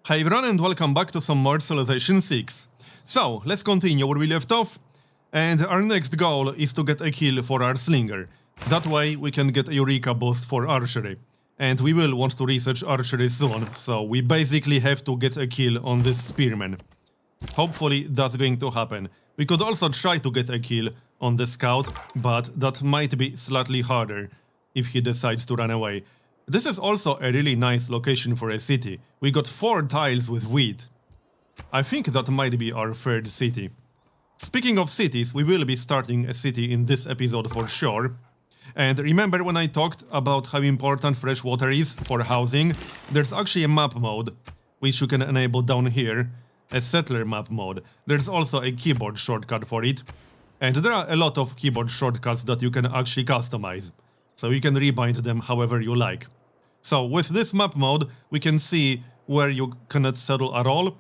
Hi everyone and welcome back to some more Civilization 6. So, let's continue where we left off, and our next goal is to get a kill for our slinger. That way we can get a Eureka boost for archery. And we will want to research archery soon, so we basically have to get a kill on this spearman. Hopefully that's going to happen. We could also try to get a kill on the scout, but that might be slightly harder if he decides to run away. This is also a really nice location for a city. We got 4 tiles with wheat. I think that might be our third city. Speaking of cities, we will be starting a city in this episode for sure. And remember when I talked about how important fresh water is for housing? There's actually a map mode, which you can enable down here. A settler map mode. There's also a keyboard shortcut for it. And there are a lot of keyboard shortcuts that you can actually customize. So you can rebind them however you like. So with this map mode, we can see where you cannot settle at all,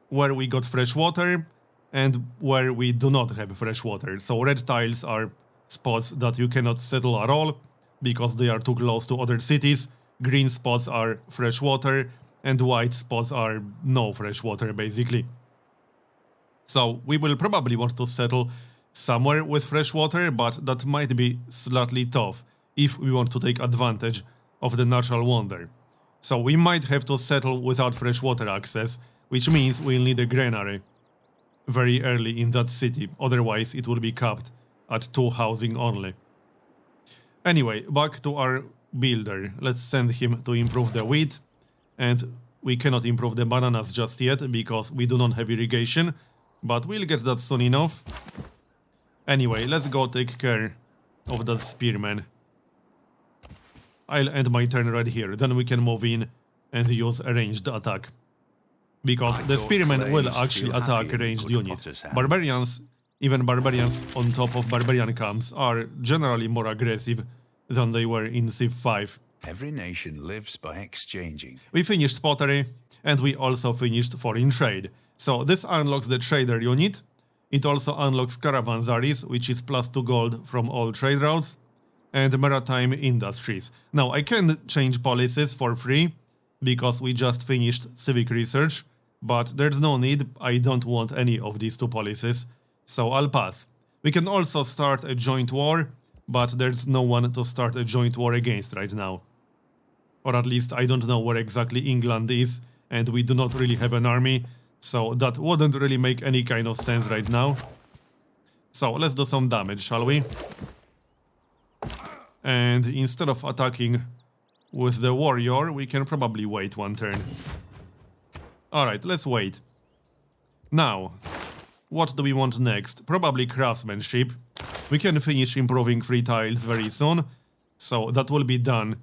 where we got fresh water, and where we do not have fresh water. So red tiles are spots that you cannot settle at all, because they are too close to other cities. Green spots are fresh water, and white spots are no fresh water, basically. So we will probably want to settle somewhere with fresh water, but that might be slightly tough if we want to take advantage of the natural wonder. So we might have to settle without fresh water access, which means we'll need a granary very early in that city, otherwise it will be capped at 2 housing only. Anyway, back to our builder. Let's send him to improve the wheat, and we cannot improve the bananas just yet because we do not have irrigation, but we'll get that soon enough. Anyway, let's go take care of that spearman. I'll end my turn right here, then we can move in and use a ranged attack. Because the spearman will actually attack a ranged unit. Barbarians, even barbarians on top of barbarian camps, are generally more aggressive than they were in Civ 5. Every nation lives by exchanging. We finished pottery, and we also finished foreign trade. So this unlocks the trader unit. It also unlocks caravansaries, which is +2 gold from all trade routes, and maritime industries. Now, I can change policies for free, because we just finished civic research, but there's no need. I don't want any of these 2 policies, so I'll pass. We can also start a joint war, but there's no one to start a joint war against right now. Or at least I don't know where exactly England is, and we do not really have an army, so that wouldn't really make any kind of sense right now. So let's do some damage, shall we? And instead of attacking with the warrior, we can probably wait 1 turn. Alright, let's wait. Now, what do we want next? Probably craftsmanship. We can finish improving 3 tiles very soon, so that will be done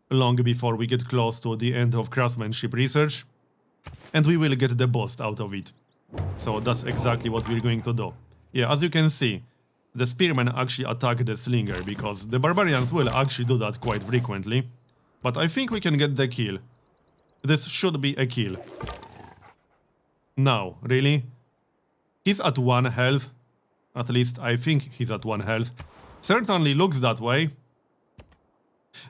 long before we get close to the end of craftsmanship research. And we will get the boost out of it. So that's exactly what we're going to do. Yeah, as you can see, the spearmen actually attack the slinger, because the barbarians will actually do that quite frequently. But I think we can get the kill. This should be a kill. No, really? He's at 1 health. At least I think he's at 1 health. Certainly looks that way.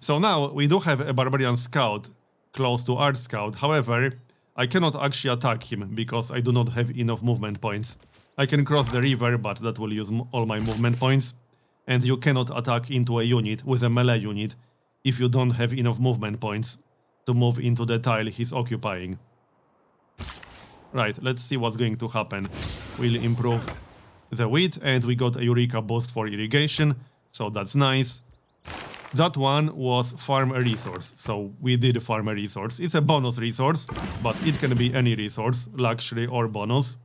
So now we do have a barbarian scout close to our scout. However, I cannot actually attack him because I do not have enough movement points. I can cross the river, but that will use all my movement points. And you cannot attack into a unit with a melee unit if you don't have enough movement points to move into the tile he's occupying. Right, let's see what's going to happen. We'll improve the wheat, and we got a Eureka boost for irrigation, so that's nice. That one was farm a resource, so we did farm a resource. It's a bonus resource, but it can be any resource, luxury or bonus.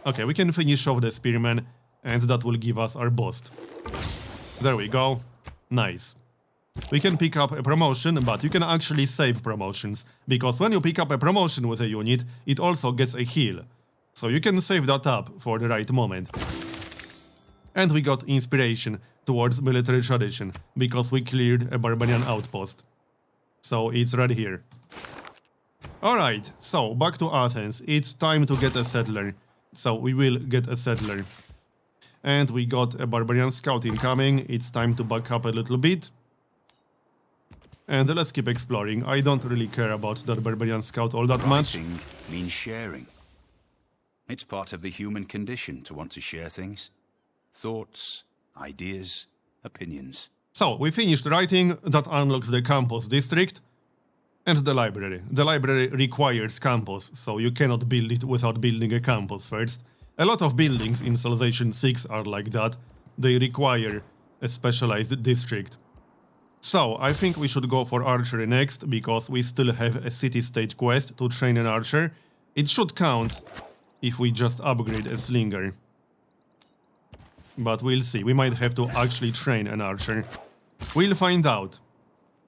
Okay, we can finish off the spearman, and that will give us our boost. There we go. Nice. We can pick up a promotion, but you can actually save promotions, because when you pick up a promotion with a unit, it also gets a heal. So you can save that up for the right moment. And we got inspiration towards military tradition, because we cleared a barbarian outpost. So it's right here. Alright, so back to Athens. It's time to get a settler. So we will get a settler. And we got a barbarian scout incoming. It's time to back up a little bit. And let's keep exploring. I don't really care about that Barbarian scout all that much. Writing means sharing. It's part of the human condition to want to share things. Thoughts, ideas, opinions. So, we finished writing. That unlocks the campus district. And the library. The library requires campus, so you cannot build it without building a campus first. A lot of buildings in Civilization 6 are like that. They require a specialized district. So, I think we should go for archery next, because we still have a city-state quest to train an archer. It should count if we just upgrade a slinger. But we'll see. We might have to actually train an archer. We'll find out.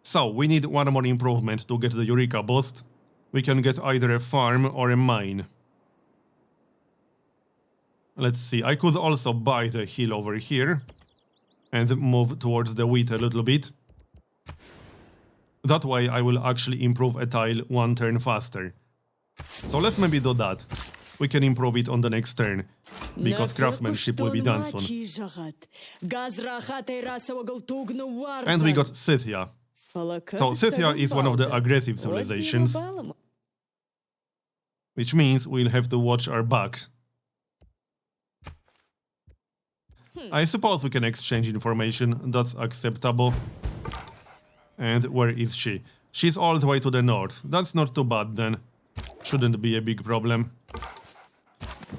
So, we need one more improvement to get the Eureka boost. We can get either a farm or a mine. Let's see, I could also buy the hill over here and move towards the wheat a little bit. That way I will actually improve a tile one turn faster. So let's maybe do that. We can improve it on the next turn, because craftsmanship will be done soon. And we got Scythia. So Scythia is one of the aggressive civilizations, which means we'll have to watch our back. I suppose we can exchange information, that's acceptable. And where is she? She's all the way to the north. That's not too bad then. Shouldn't be a big problem.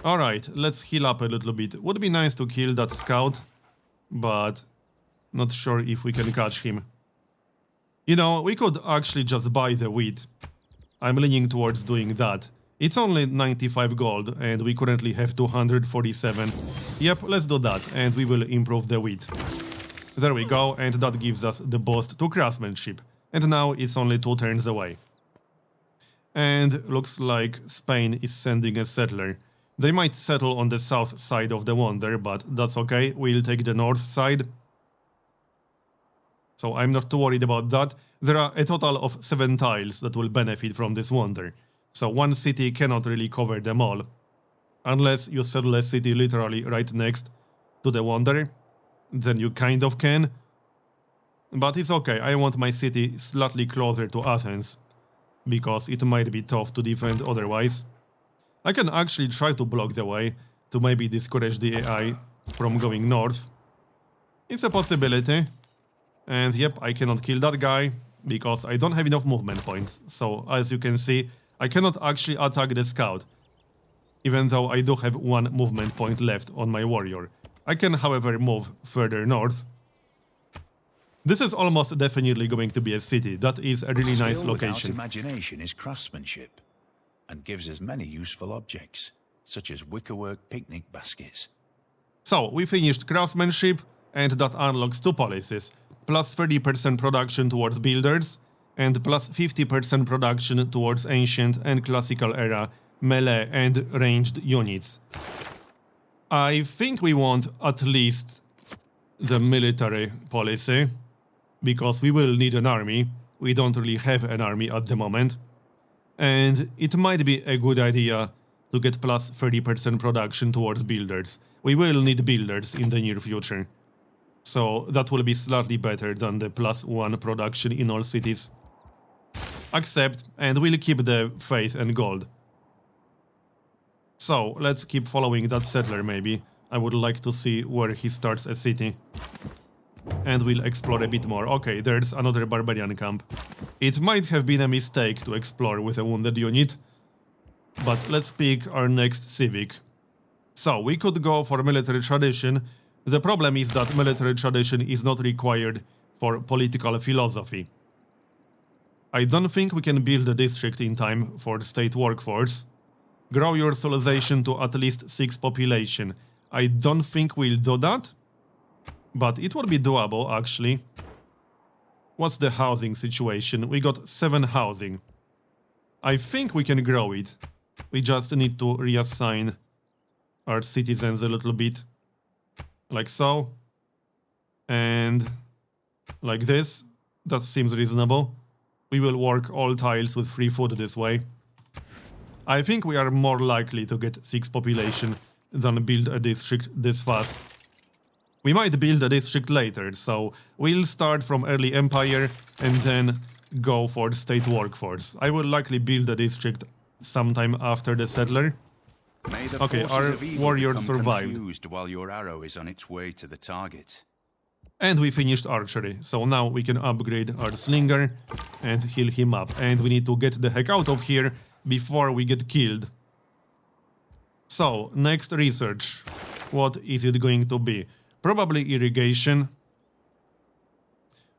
Alright, let's heal up a little bit. Would be nice to kill that scout, but not sure if we can catch him. You know, we could actually just buy the wheat. I'm leaning towards doing that. It's only 95 gold, and we currently have 247. Yep, let's do that, and we will improve the wheat. There we go, and that gives us the boost to craftsmanship. And now it's only 2 turns away. And looks like Spain is sending a settler. They might settle on the south side of the wonder, but that's okay, we'll take the north side. So I'm not too worried about that. There are a total of 7 tiles that will benefit from this wonder. So one city cannot really cover them all. Unless you settle a city literally right next to the wonder. Then you kind of can. But it's okay, I want my city slightly closer to Athens. Because it might be tough to defend otherwise. I can actually try to block the way to maybe discourage the AI from going north. It's a possibility. And yep, I cannot kill that guy, because I don't have enough movement points. So, as you can see, I cannot actually attack the scout, even though I do have 1 movement point left on my warrior. I can, however, move further north. This is almost definitely going to be a city. That is a really nice location. Imagination is craftsmanship, and gives us many useful objects, such as wickerwork picnic baskets. So, we finished craftsmanship, and that unlocks 2 policies. Plus 30% production towards builders, and plus 50% production towards ancient and classical era melee and ranged units. I think we want at least the military policy, because we will need an army. We don't really have an army at the moment. And it might be a good idea to get plus 30% production towards builders. We will need builders in the near future. So that will be slightly better than the plus 1 production in all cities. Accept, and we'll keep the faith and gold. So, let's keep following that settler maybe. I would like to see where he starts a city. And we'll explore a bit more. Okay, there's another barbarian camp. It might have been a mistake to explore with a wounded unit. But let's pick our next civic. So, we could go for military tradition. The problem is that military tradition is not required for political philosophy. I don't think we can build a district in time for the state workforce. Grow your civilization to at least 6 population. I don't think we'll do that, but it would be doable actually. What's the housing situation? We got 7 housing. I think we can grow it. We just need to reassign our citizens a little bit. Like so. And like this. That seems reasonable. We will work all tiles with free food this way. I think we are more likely to get 6 population than build a district this fast. We might build a district later, so we'll start from early empire and then go for state workforce. I will likely build a district sometime after the settler. Okay, our warrior survived. Confused while your arrow is on its way to the target. And we finished archery, so now we can upgrade our slinger and heal him up. And we need to get the heck out of here before we get killed. So, next research. What is it going to be? Probably irrigation.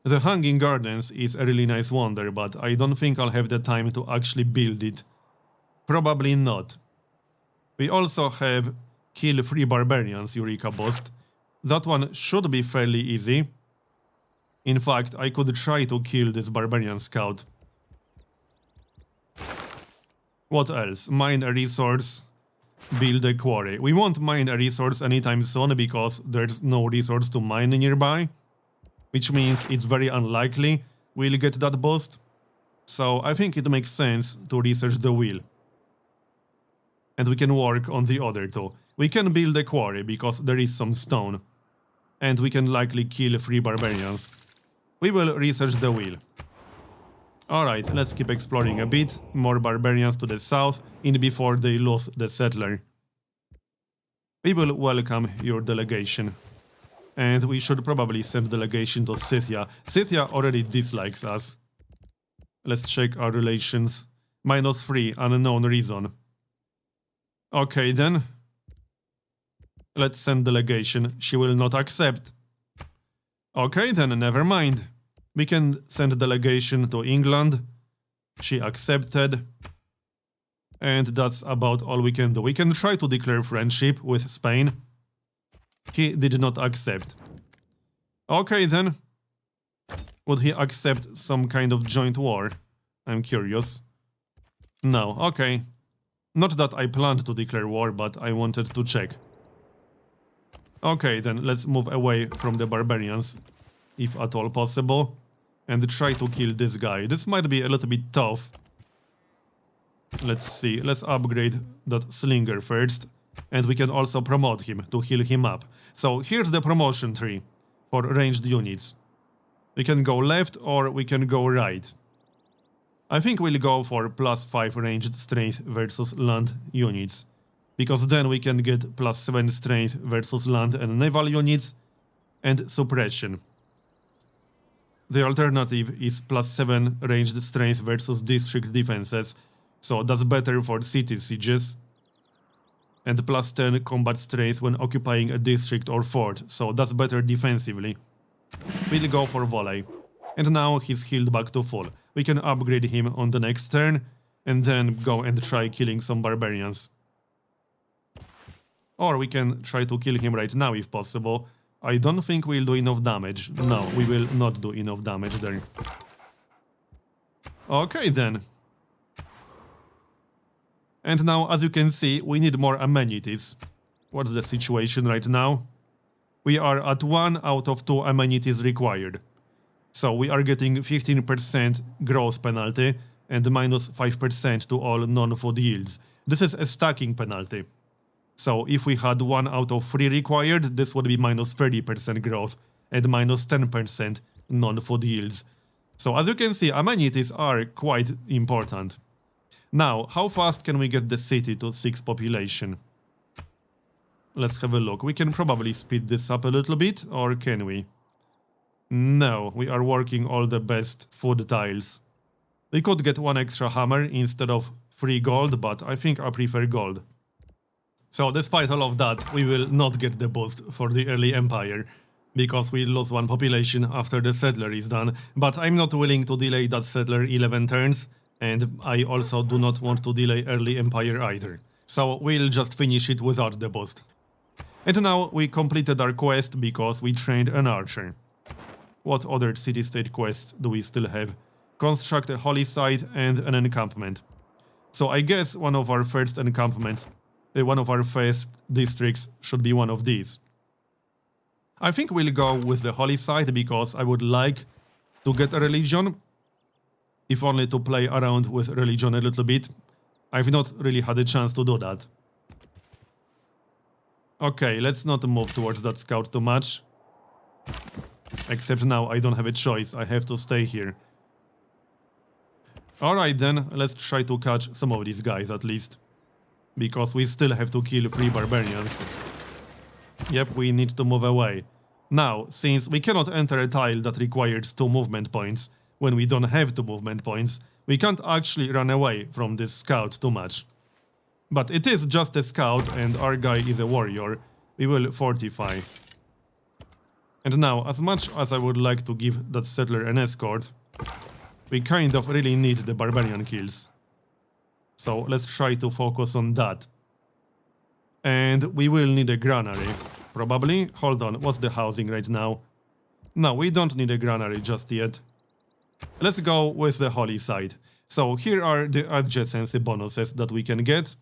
The Hanging Gardens is a really nice wonder, but I don't think I'll have the time to actually build it. Probably not. We also have kill 3 barbarians, Eureka Boost. That one should be fairly easy. In fact, I could try to kill this barbarian scout. What else? Mine a resource. Build a quarry. We won't mine a resource anytime soon because there's no resource to mine nearby. Which means it's very unlikely we'll get that boost. So I think it makes sense to research the wheel. And we can work on the other two. We can build a quarry because there is some stone. And we can likely kill 3 barbarians. We will research the wheel. Alright, let's keep exploring a bit. More barbarians to the south, in before they lose the settler. We will welcome your delegation. And we should probably send delegation to Scythia. Scythia already dislikes us. Let's check our relations. -3, unknown reason. Okay then. Let's send delegation. She will not accept. Okay then, never mind. We can send delegation to England. She accepted. And that's about all we can do. We can try to declare friendship with Spain. He did not accept. Okay then. Would he accept some kind of joint war? I'm curious. No, okay. Not that I planned to declare war, but I wanted to check. Okay then, let's move away from the barbarians, if at all possible. And try to kill this guy. This might be a little bit tough. Let's see. Let's upgrade that slinger first. And we can also promote him to heal him up. So here's the promotion tree for ranged units. We can go left or we can go right. I think we'll go for +5 ranged strength versus land units. Because then we can get +7 strength versus land and naval units. And suppression. The alternative is +7 ranged strength versus district defenses, so that's better for city sieges. And +10 combat strength when occupying a district or fort, so that's better defensively. We'll go for volley. And now he's healed back to full. We can upgrade him on the next turn, and then go and try killing some barbarians. Or we can try to kill him right now if possible. I don't think we'll do enough damage. No, we will not do enough damage there. Okay then. And now, as you can see, we need more amenities. What's the situation right now? We are at 1 out of 2 amenities required. So we are getting 15% growth penalty and -5% to all non-food yields. This is a stacking penalty. So if we had 1 out of 3 required, this would be -30% growth and -10% non-food yields. So as you can see, amenities are quite important. Now, how fast can we get the city to 6 population? Let's have a look. We can probably speed this up a little bit, or can we? No, we are working all the best food tiles. We could get 1 extra hammer instead of 3 gold, but I think I prefer gold. So despite all of that, we will not get the boost for the early empire, because we lose 1 population after the settler is done, but I'm not willing to delay that settler 11 turns, and I also do not want to delay early empire either. So we'll just finish it without the boost. And now we completed our quest because we trained an archer. What other city-state quests do we still have? Construct a holy site and an encampment. So I guess one of our first encampments, one of our first districts should be one of these. I think we'll go with the holy site because I would like to get a religion, if only to play around with religion a little bit. I've not really had a chance to do that. Okay, let's not move towards that scout too much. Except now I don't have a choice, I have to stay here. Alright then, let's try to catch some of these guys at least. Because we still have to kill 3 barbarians. Yep, we need to move away. Now, since we cannot enter a tile that requires 2 movement points, when we don't have 2 movement points, we can't actually run away from this scout too much. But it is just a scout and our guy is a warrior. We will fortify. And now, as much as I would like to give that settler an escort, we kind of really need the barbarian kills. So let's try to focus on that. And we will need a granary, probably. Hold on, what's the housing right now? No, we don't need a granary just yet. Let's go with the holy side. So here are the adjacency bonuses that we can get.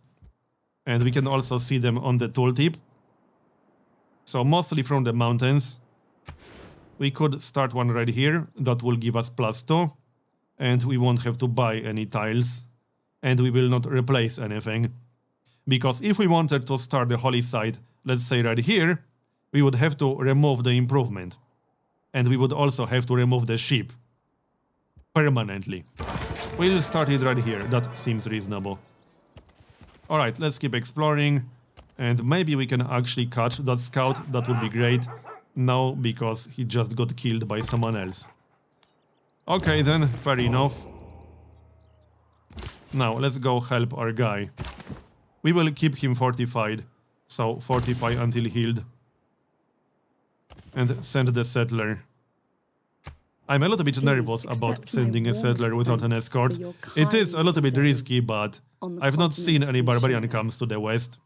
And we can also see them on the tooltip. So mostly from the mountains. We could start one right here, that will give us +2. And we won't have to buy any tiles. And we will not replace anything. Because if we wanted to start the holy side, let's say right here, we would have to remove the improvement. And we would also have to remove the ship. Permanently. We'll start it right here, that seems reasonable. Alright, let's keep exploring. And maybe we can actually catch that scout, that would be great. No, because he just got killed by someone else. Okay then, fair enough. Now, let's go help our guy. We will keep him fortified, so fortify until healed. And send the settler. I'm a little bit nervous about sending a settler without an escort. It is a little bit risky, but I've not seen any barbarian camps to the west.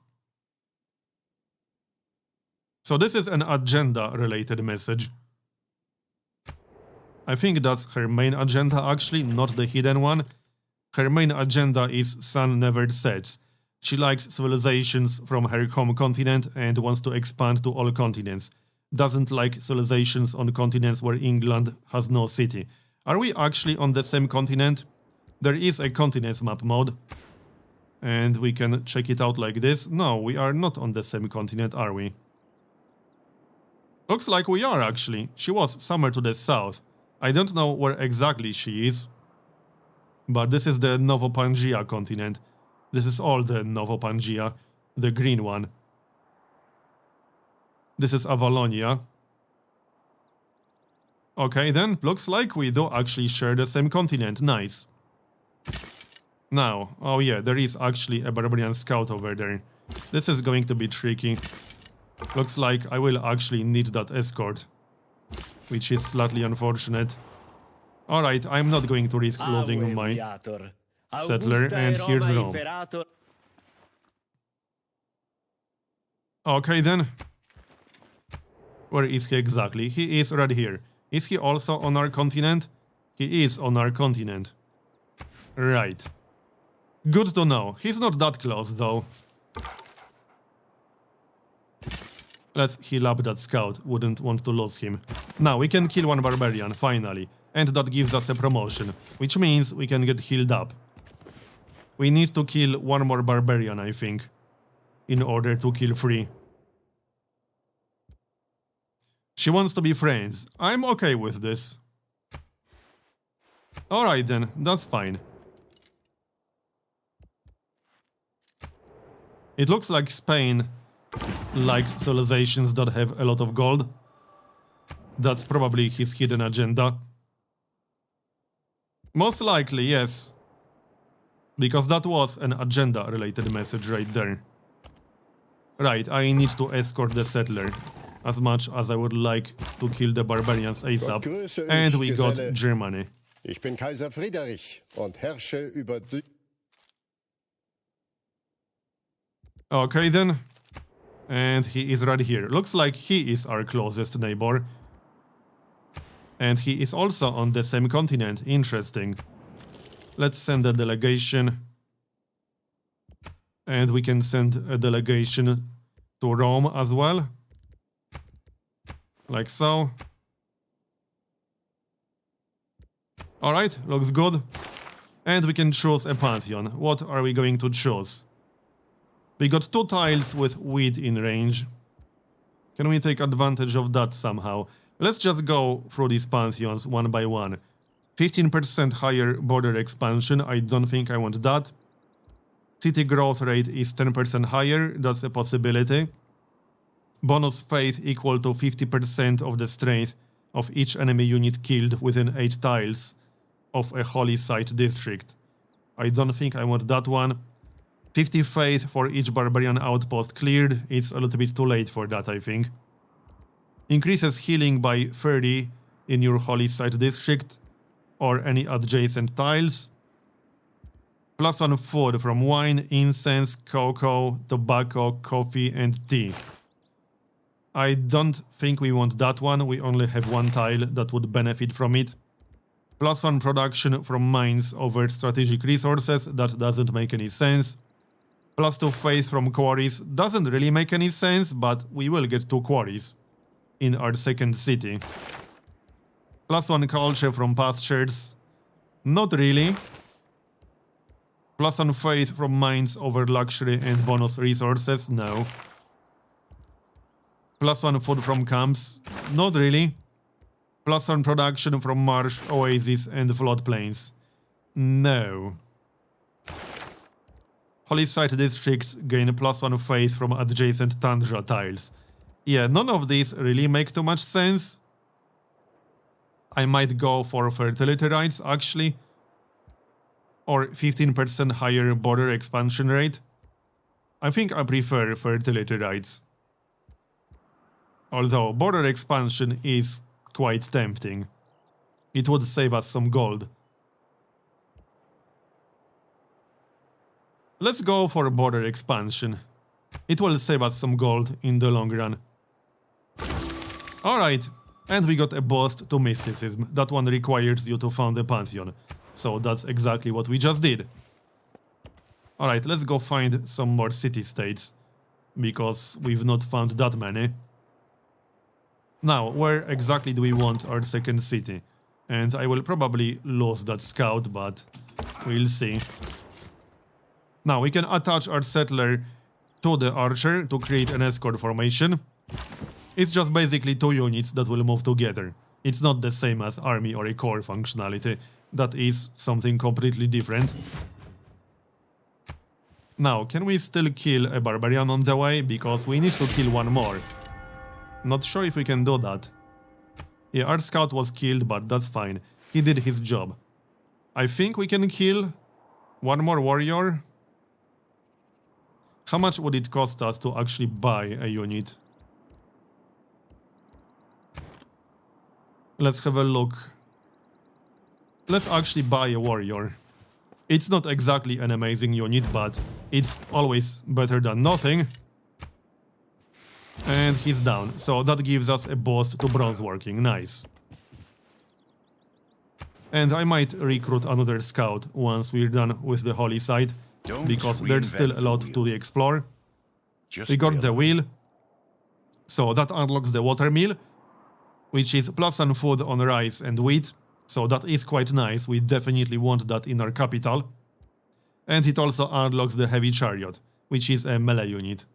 So this is an agenda-related message. I think that's her main agenda actually, not the hidden one. Her main agenda is Sun Never Sets. She likes civilizations from her home continent and wants to expand to all continents. Doesn't like civilizations on continents where England has no city. Are we actually on the same continent? There is a continents map mode. And we can check it out like this. No, we are not on the same continent, are we? Looks like we are actually. She was somewhere to the south. I don't know where exactly she is. But this is the Novopangia continent. This is all the Novopangia, the green one. This is Avalonia. Okay then, looks like we do actually share the same continent, nice. Now, oh yeah, there is actually a barbarian scout over there. This is going to be tricky. Looks like I will actually need that escort. Which is slightly unfortunate. Alright, I'm not going to risk losing my settler, and here's Rome. Okay then. Where is he exactly? He is right here. Is he also on our continent? He is on our continent. Right. Good to know. He's not that close though. Let's heal up that scout. Wouldn't want to lose him. Now we can kill one barbarian, finally. And that gives us a promotion. Which means we can get healed up. We need to kill one more barbarian, I think. In order to kill 3. She wants to be friends. I'm okay with this. Alright then, that's fine. It looks like Spain likes civilizations that have a lot of gold. That's probably his hidden agenda. Most likely, yes. Because that was an agenda-related message right there. Right, I need to escort the settler. As much as I would like to kill the barbarians ASAP. And we got Germany. Ich bin Kaiser Friedrich und herrsche über... Okay then. And he is right here. Looks like he is our closest neighbor. And he is also on the same continent. Interesting. Let's send a delegation. And we can send a delegation to Rome as well. Like so. Alright, looks good. And we can choose a pantheon. What are we going to choose? We got 2 tiles with wheat in range. Can we take advantage of that somehow? Let's just go through these pantheons one by one. 15% higher border expansion, I don't think I want that. City growth rate is 10% higher, that's a possibility. Bonus faith equal to 50% of the strength of each enemy unit killed within 8 tiles of a holy site district. I don't think I want that one. 50 faith for each barbarian outpost cleared, it's a little bit too late for that, I think. Increases healing by 30 in your holy site district or any adjacent tiles. +1 food from wine, incense, cocoa, tobacco, coffee and tea. I don't think we want that one, we only have one tile that would benefit from it. +1 production from mines over strategic resources, that doesn't make any sense. +2 faith from quarries, doesn't really make any sense, but we will get 2 quarries in our second city. +1 culture from pastures, not really. +1 faith from mines over luxury and bonus resources, no. +1 food from camps, not really. +1 production from marsh, oases and floodplains, no. Holy site districts gain +1 faith from adjacent tundra tiles. Yeah, none of these really make too much sense. I might go for fertility rights, actually. Or 15% higher border expansion rate. I think I prefer fertility rights. Although border expansion is quite tempting. It would save us some gold. Let's go for border expansion. It will save us some gold in the long run. Alright, and we got a boost to mysticism. That one requires you to found a pantheon. So that's exactly what we just did. Alright, let's go find some more city-states. Because we've not found that many. Now, where exactly do we want our second city? And I will probably lose that scout, but we'll see. Now, we can attach our settler to the archer to create an escort formation. It's just basically 2 units that will move together. It's not the same as army or a core functionality. That is something completely different. Now, can we still kill a barbarian on the way? Because we need to kill one more. Not sure if we can do that. Yeah, our scout was killed, but that's fine. He did his job. I think we can kill one more warrior. How much would it cost us to actually buy a unit? Let's have a look. Let's actually buy a warrior. It's not exactly an amazing unit, but it's always better than nothing. And he's down, so that gives us a boost to bronze working, nice. And I might recruit another scout once we're done with the holy site, because there's still a lot to explore. We got the wheel, so that unlocks the water mill, which is +1 food on rice and wheat, so that is quite nice, we definitely want that in our capital. And it also unlocks the heavy chariot, which is a melee unit.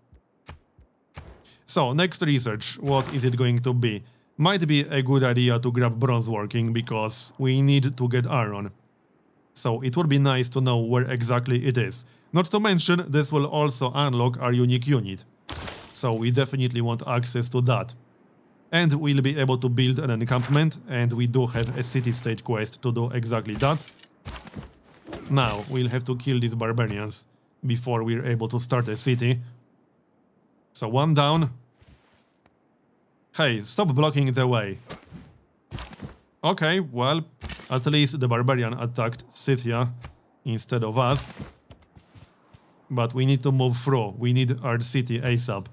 So, next research, what is it going to be? Might be a good idea to grab bronze working, because we need to get iron. So it would be nice to know where exactly it is. Not to mention, this will also unlock our unique unit. So we definitely want access to that. And we'll be able to build an encampment, and we do have a city-state quest to do exactly that. Now, we'll have to kill these barbarians before we're able to start a city. So one down. Hey, stop blocking the way. Okay, well, at least the barbarian attacked Scythia instead of us. But we need to move through. We need our city ASAP.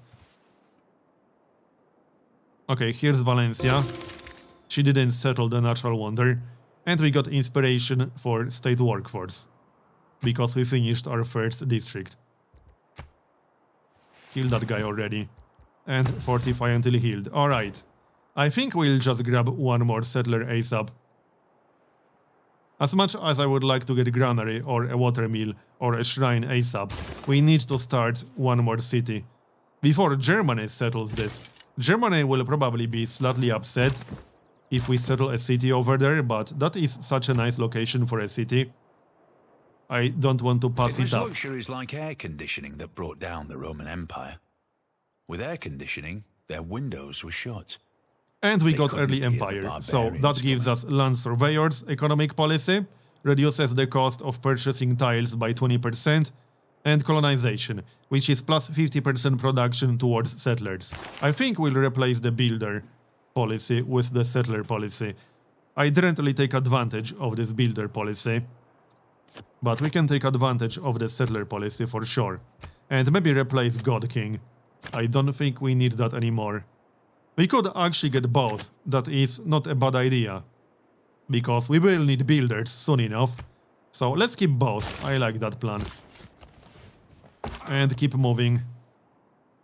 Okay, here's Valencia. She didn't settle the natural wonder. And we got inspiration for state workforce. Because we finished our first district. Kill that guy already. And fortify until healed. Alright. I think we'll just grab one more settler ASAP. As much as I would like to get a granary or a watermill or a shrine ASAP, we need to start one more city. Before Germany settles this. Germany will probably be slightly upset if we settle a city over there, but that is such a nice location for a city. I don't want to pass It it was up. luxuries like air conditioning that brought down the Roman Empire. With air conditioning, their windows were shut. And we They got couldn't early hear the empire, so barbarians that gives coming. us land surveyors economic policy, reduces the cost of purchasing tiles by 20%, and colonization, which is plus 50% production towards settlers. I think we'll replace the builder policy with the settler policy. I didn't really take advantage of this builder policy, but we can take advantage of the settler policy for sure. And maybe replace God King. I don't think we need that anymore. We could actually get both. That is not a bad idea, because we will need builders soon enough. So let's keep both. I like that plan. And keep moving.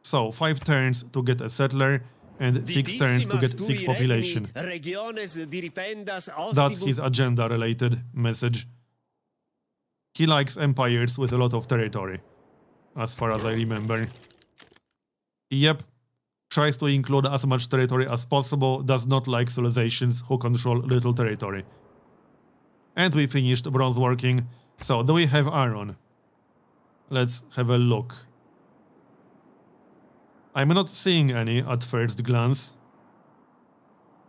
So 5 turns to get a settler and 6 turns to get 6 population. That's his agenda related message. He likes empires with a lot of territory, as far as I remember. Yep. Tries to include as much territory as possible, does not like civilizations who control little territory. And we finished bronze working. So, do we have iron? Let's have a look. I'm not seeing any at first glance.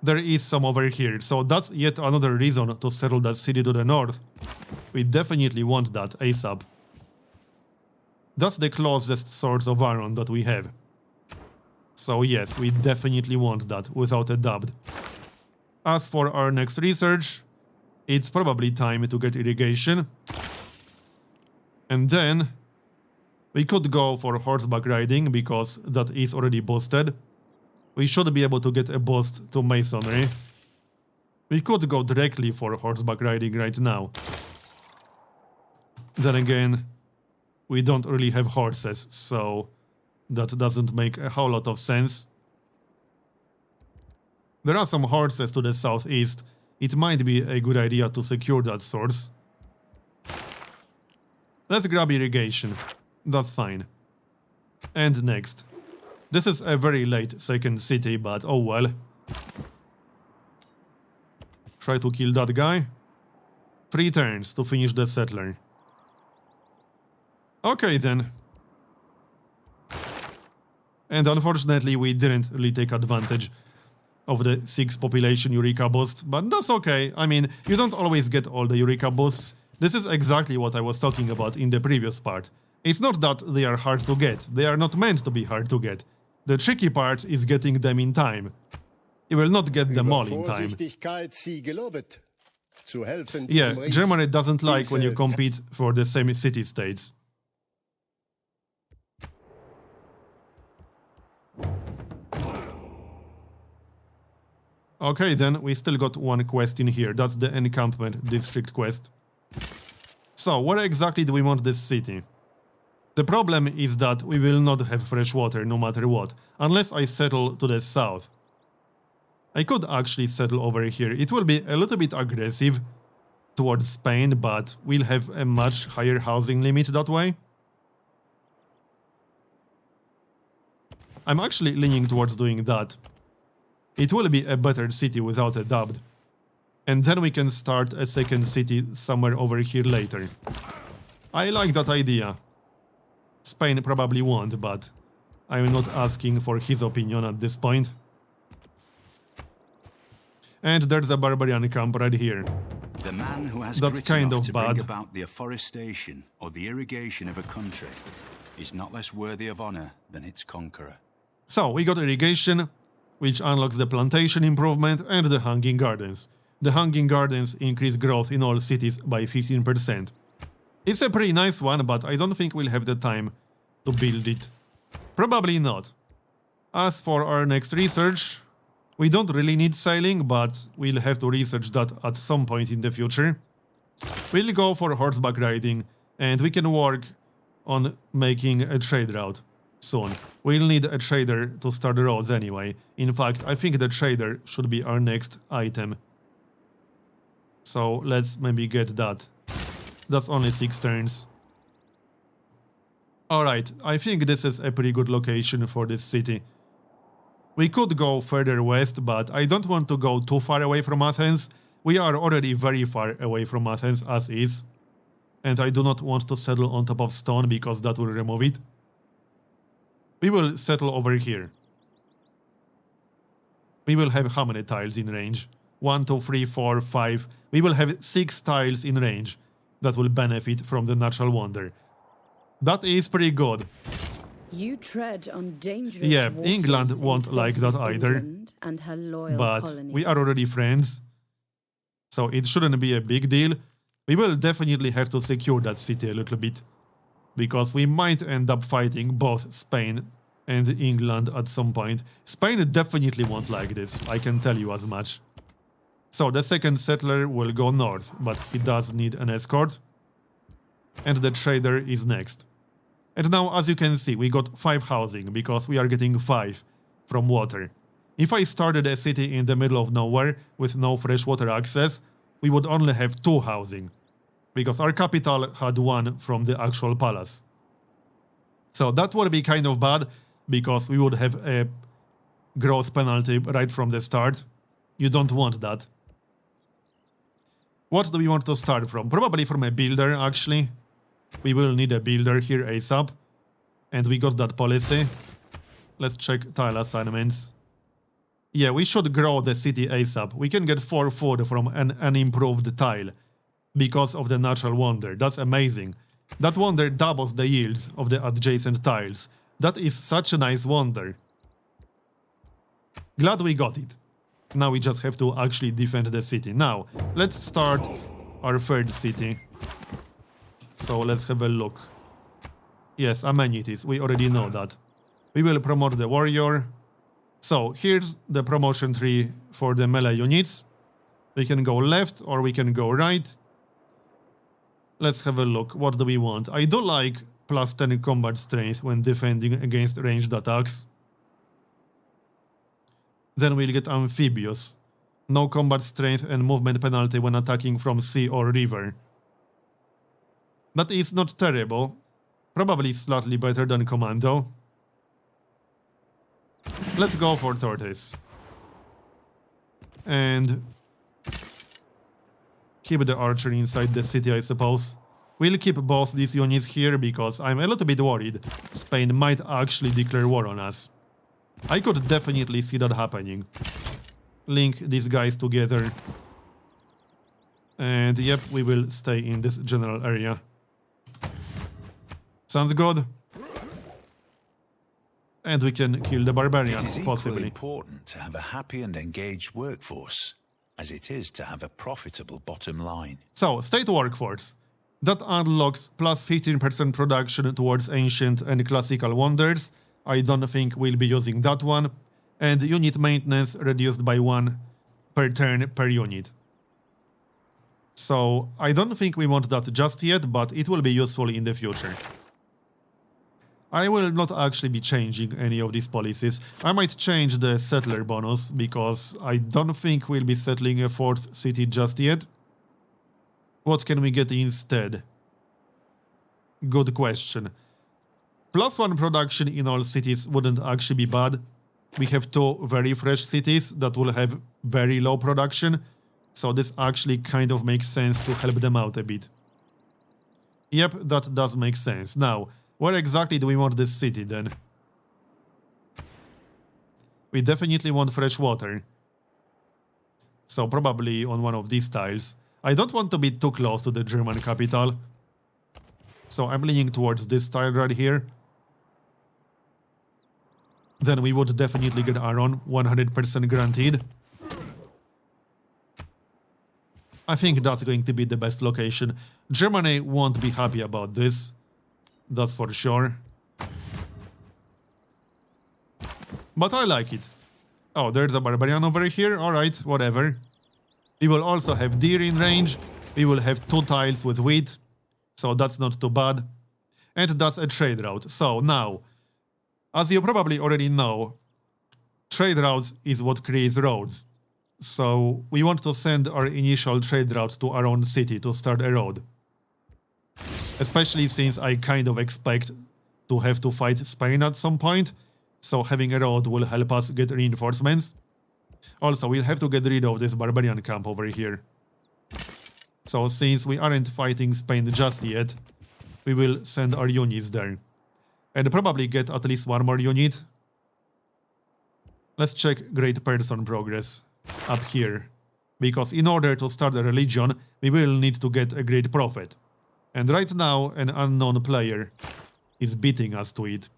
There is some over here, so that's yet another reason to settle that city to the north. We definitely want that ASAP. That's the closest source of iron that we have. So yes, we definitely want that, without a doubt. As for our next research, it's probably time to get irrigation. And then we could go for horseback riding, because that is already boosted. We should be able to get a boost to masonry. We could go directly for horseback riding right now. Then again, we don't really have horses, so that doesn't make a whole lot of sense. There are some horses to the southeast. It might be a good idea to secure that source. Let's grab irrigation. That's fine. And next. This is a very late second city, but oh well. Try to kill that guy. 3 turns to finish the settler. Okay then. And unfortunately we didn't really take advantage of the 6 population Eureka boost, but that's okay. I mean, you don't always get all the Eureka boosts. This is exactly what I was talking about in the previous part. It's not that they are hard to get, they are not meant to be hard to get. The tricky part is getting them in time. You will not get them all in time. Yeah, Germany doesn't like when you compete for the same city-states. Okay, then we still got one quest in here. That's the encampment district quest. So, where exactly do we want this city? The problem is that we will not have fresh water no matter what, unless I settle to the south. I could actually settle over here. It will be a little bit aggressive towards Spain, but we'll have a much higher housing limit that way. I'm actually leaning towards doing that. It will be a better city without a doubt. And then we can start a second city somewhere over here later. I like that idea. Spain probably won't, but I'm not asking for his opinion at this point. And there's a barbarian camp right here. The man who has That's grit kind enough of to bad. bring about the afforestation or the irrigation of a country is not less worthy of honor than its conqueror. So, we got irrigation, which unlocks the plantation improvement and the hanging gardens. The hanging gardens increase growth in all cities by 15%. It's a pretty nice one, but I don't think we'll have the time to build it. Probably not. As for our next research, we don't really need sailing, but we'll have to research that at some point in the future. We'll go for horseback riding, and we can work on making a trade route soon. We'll need a trader to start the roads anyway. In fact, I think the trader should be our next item. So let's maybe get that. That's only 6 turns. Alright, I think this is a pretty good location for this city. We could go further west, but I don't want to go too far away from Athens. We are already very far away from Athens as is. And I do not want to settle on top of stone because that will remove it. We will settle over here. We will have how many tiles in range? 1, 2, 3, 4, 5. We will have 6 tiles in range that will benefit from the natural wonder. That is pretty good. You tread on dangerous Yeah, waters England in won't like face that of either. England and her loyal But colonies. we are already friends. So it shouldn't be a big deal. We will definitely have to secure that city a little bit. Because we might end up fighting both Spain and England at some point. Spain definitely won't like this, I can tell you as much. So the second settler will go north, but he does need an escort. And the trader is next. And now, as you can see, we got 5 housing, because we are getting 5 from water. If I started a city in the middle of nowhere, with no fresh water access, we would only have 2 housing. Because our capital had 1 from the actual palace. So that would be kind of bad, because we would have a growth penalty right from the start. You don't want that. What do we want to start from? Probably from a builder, actually. We will need a builder here ASAP. And we got that policy. Let's check tile assignments. Yeah, we should grow the city ASAP. We can get 4 food from an improved tile. Because of the natural wonder. That's amazing. That wonder doubles the yields of the adjacent tiles. That is such a nice wonder. Glad we got it. Now we just have to actually defend the city. Now, let's start our third city. So let's have a look. Yes, amenities. We already know that. We will promote the warrior. So here's the promotion tree for the melee units. We can go left or we can go right. Let's have a look. What do we want? I do like plus 10 combat strength when defending against ranged attacks. Then we'll get amphibious. No combat strength and movement penalty when attacking from sea or river. That is not terrible. Probably slightly better than commando. Let's go for tortoise. And keep the archer inside the city, I suppose. We'll keep both these units here because I'm a little bit worried Spain might actually declare war on us. I could definitely see that happening. Link these guys together. And yep, we will stay in this general area. Sounds good. And we can kill the Barbarian, It is equally possibly. important to have a happy and engaged workforce, as it is to have a profitable bottom line. So, state workforce. That unlocks plus 15% production towards ancient and classical wonders. I don't think we'll be using that one. And unit maintenance reduced by 1 per turn per unit. So, I don't think we want that just yet, but it will be useful in the future. I will not actually be changing any of these policies. I might change the settler bonus, because I don't think we'll be settling a 4th city just yet. What can we get instead? Good question. Plus 1 production in all cities wouldn't actually be bad. We have 2 very fresh cities that will have very low production, so this actually kind of makes sense to help them out a bit. Yep, that does make sense. Now, where exactly do we want this city then? We definitely want fresh water. So probably on one of these tiles. I don't want to be too close to the German capital. So I'm leaning towards this tile right here. Then we would definitely get Aaron, 100% guaranteed. I think that's going to be the best location. Germany won't be happy about this. That's for sure. But I like it. Oh, there's a Barbarian over here. Alright, whatever. We will also have deer in range. We will have 2 tiles with wheat. So that's not too bad. And that's a trade route. So now, as you probably already know, trade routes is what creates roads. So we want to send our initial trade route to our own city to start a road. Especially since I kind of expect to have to fight Spain at some point. So having a road will help us get reinforcements. Also, we'll have to get rid of this barbarian camp over here. So since we aren't fighting Spain just yet, we will send our units there. And probably get at least one more unit. Let's check Great Person progress up here. Because in order to start a religion, we will need to get a Great Prophet. And right now, an unknown player is beating us to it.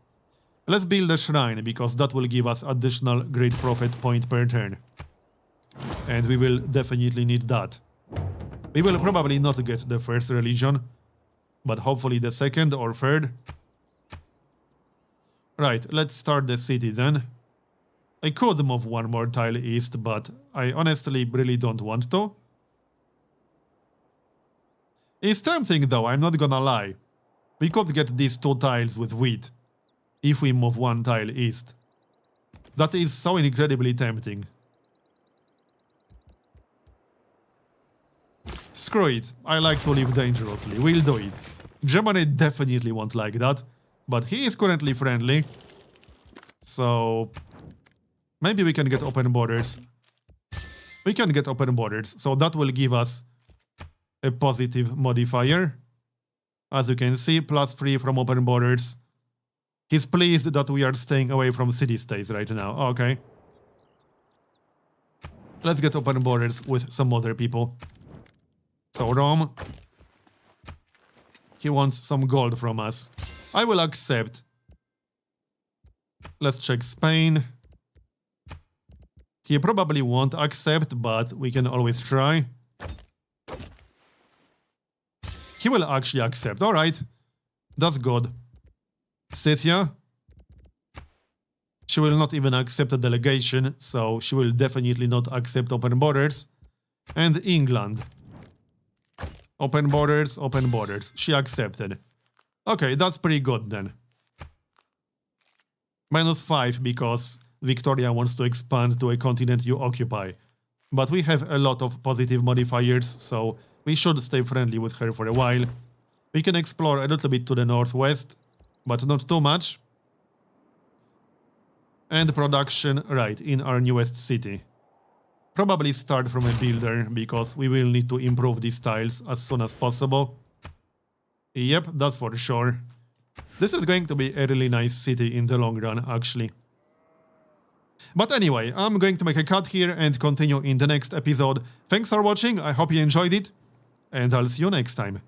Let's build a shrine, because that will give us additional Great Prophet point per turn. And we will definitely need that. We will probably not get the first religion, but hopefully the second or third. Right, let's start the city then. I could move one more tile east, but I honestly really don't want to. It's tempting though, I'm not gonna lie. We could get these 2 tiles with wheat, if we move 1 tile east. That is so incredibly tempting. Screw it, I like to live dangerously, we'll do it. Germany definitely won't like that, but he is currently friendly. So maybe we can get open borders. We can get open borders, so that will give us a positive modifier. As you can see, +3 from open borders. He's pleased that we are staying away from city-states right now. Okay. Let's get open borders with some other people. So Rome. He wants some gold from us. I will accept. Let's check Spain. He probably won't accept, but we can always try. He will actually accept. Alright. That's good. Scythia. She will not even accept a delegation, so she will definitely not accept open borders. And England. Open borders, open borders. She accepted. Okay, that's pretty good then. -5 because Victoria wants to expand to a continent you occupy. But we have a lot of positive modifiers, so we should stay friendly with her for a while. We can explore a little bit to the northwest, but not too much. And production, right, in our newest city. Probably start from a builder, because we will need to improve these tiles as soon as possible. Yep, that's for sure. This is going to be a really nice city in the long run, actually. But anyway, I'm going to make a cut here and continue in the next episode. Thanks for watching, I hope you enjoyed it, and I'll see you next time.